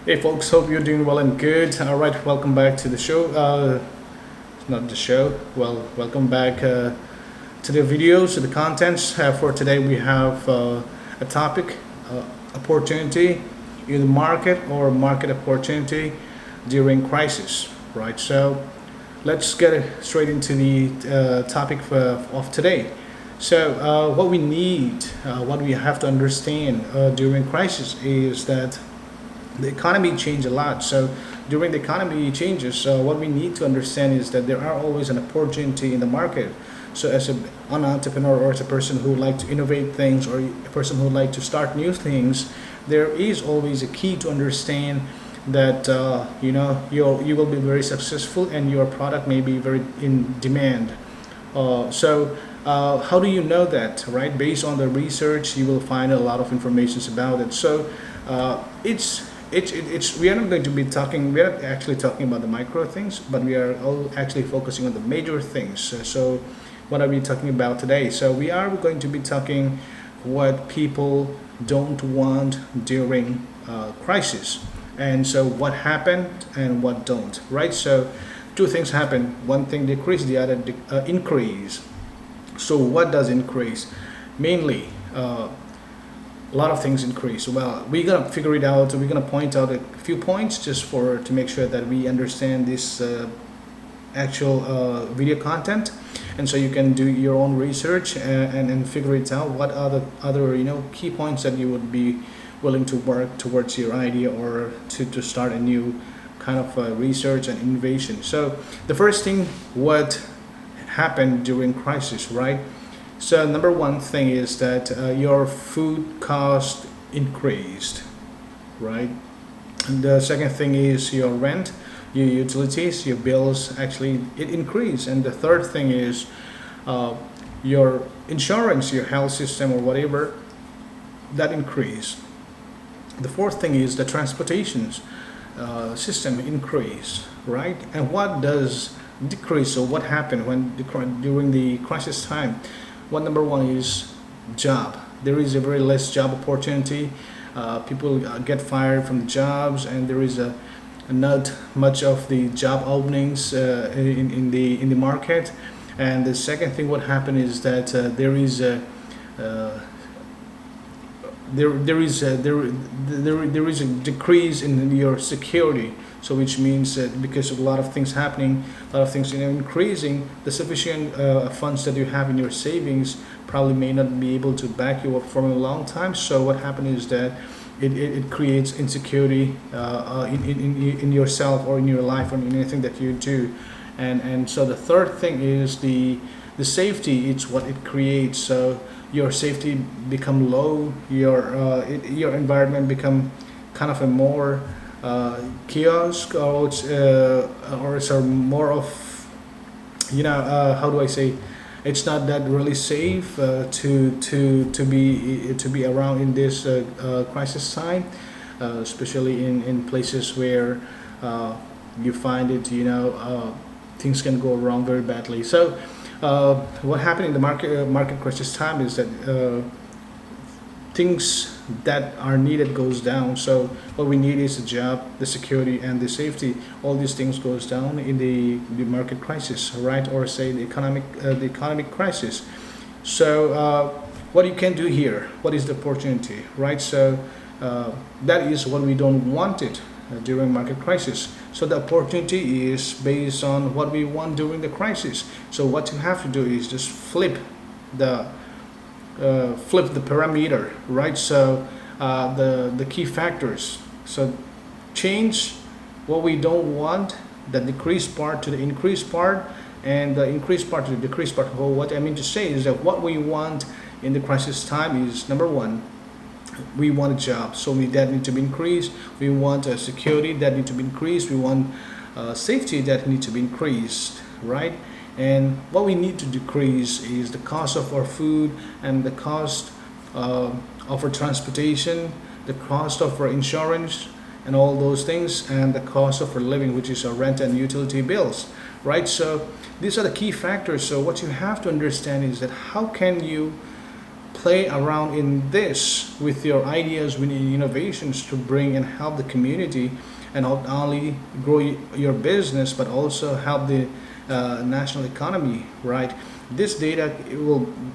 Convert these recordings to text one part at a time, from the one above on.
Hey folks, hope you're doing well and good. All right, welcome back to the show. Not the show. Well, welcome back to the videos, to the contents. For today, we have a topic: opportunity in the market or market opportunity during crisis. Right. So let's get straight into the topic of today. So, what we have to understand during crisis is that the economy changed a lot. So during the economy changes, what we need to understand is that there are always an opportunity in the market. So as an entrepreneur or as a person who like to innovate things or a person who like to start new things, there is always a key to understand that you will be very successful and your product may be very in demand. How do you know that, right? Based on the research, you will find a lot of information about it. So it's we are not going to be talking. We are not actually talking about the micro things, but we are all actually focusing on the major things. So what are we talking about today? So we are going to be talking what people don't want during crisis, and so what happened and what don't, right? So two things happen. One thing decrease, the other increase. So what does increase? Mainly, a lot of things increase. Well, we're gonna figure it out. We're gonna point out a few points just for to make sure that we understand this actual video content, and so you can do your own research and figure it out. What are the other key points that you would be willing to work towards your idea or to start a new kind of research and innovation. So the first thing, what happened during crisis, right? So number one thing is that your food cost increased, right? And the second thing is your rent, your utilities, your bills actually it increased. And the third thing is your insurance, your health system or whatever that increased. The fourth thing is the transportations system increased, right? And what does decrease? So what happened during the crisis time? Number one is job. There is a very less job opportunity. People get fired from the jobs, and there is not much of the job openings in the market. And the second thing, what happened is that uh, there is a decrease in your security. So which means that because of a lot of things happening, a lot of things increasing, the sufficient funds that you have in your savings probably may not be able to back you up for a long time. So what happened is that it creates insecurity in yourself or in your life or in anything that you do. And so the third thing is the safety. It's what it creates. So your safety become low, your environment become kind of a more kiosk, or it's more of how do I say, it's not that really safe to be around in this crisis time, especially in places where you find it things can go wrong very badly. So what happened in the market crisis time is that things that are needed goes down. So what we need is the job, the security, and the safety. All these things goes down in the market crisis, right? Or say the economic crisis. So what you can do here? What is the opportunity, right? So that is what we don't want it during market crisis. So the opportunity is based on what we want during the crisis. So what you have to do is just the flip the parameter, right? So the key factors. So change what we don't want, the decreased part to the increased part, and the increased part to the decreased part. Well, what I mean to say is that what we want in the crisis time is number one, we want a job, so that need to be increased. We want security that need to be increased. We want safety that need to be increased, right? And what we need to decrease is the cost of our food and the cost of our transportation, the cost of our insurance and all those things, and the cost of our living, which is our rent and utility bills, right? So these are the key factors. So what you have to understand is that how can you play around in this with your ideas, with your innovations to bring and help the community, and not only grow your business but also help the national economy, right? This data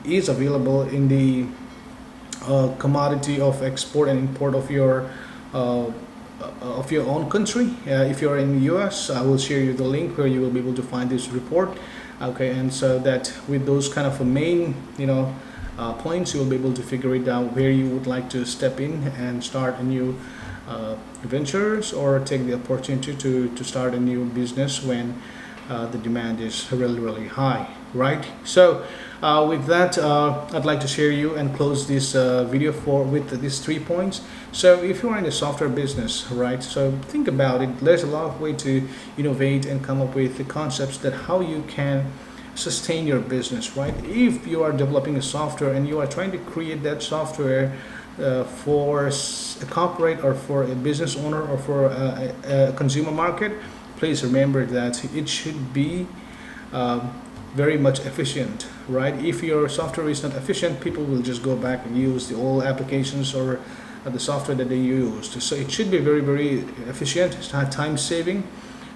is available in the commodity of export and import of your own country. If you're in the US, I will share you the link where you will be able to find this report. Okay, and so that with those kind of main points, you will be able to figure it out where you would like to step in and start a new ventures, or take the opportunity to start a new business when the demand is really high, right? So with that, I'd like to share you and close this video with these 3 points. So if you are in the software business, right, so think about it. There's a lot of way to innovate and come up with the concepts that how you can sustain your business, right? If you are developing a software and you are trying to create that software for a corporate or for a business owner or for a consumer market, please remember that it should be very much efficient, right? If your software is not efficient, people will just go back and use the old applications or the software that they used. So it should be very efficient, it's not time saving,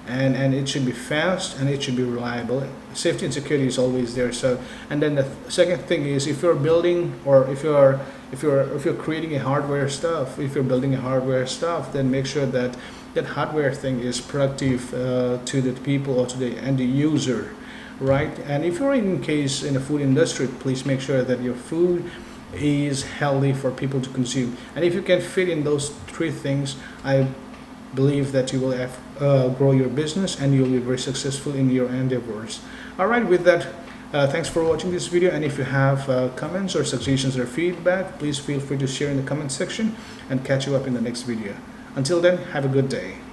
and it should be fast, and it should be reliable. Safety and security is always there. So, and then the second thing is, if you're building, or if you're creating a hardware stuff, if you're building a hardware stuff, then make sure that that hardware thing is productive to the people or to the end user, right? And if you're in the food industry, please make sure that your food is healthy for people to consume. And if you can fit in those 3 things, I believe that you will grow your business and you'll be very successful in your endeavors. All right, with that, thanks for watching this video, and if you have comments or suggestions or feedback, please feel free to share in the comment section, and catch you up in the next video. Until then, have a good day.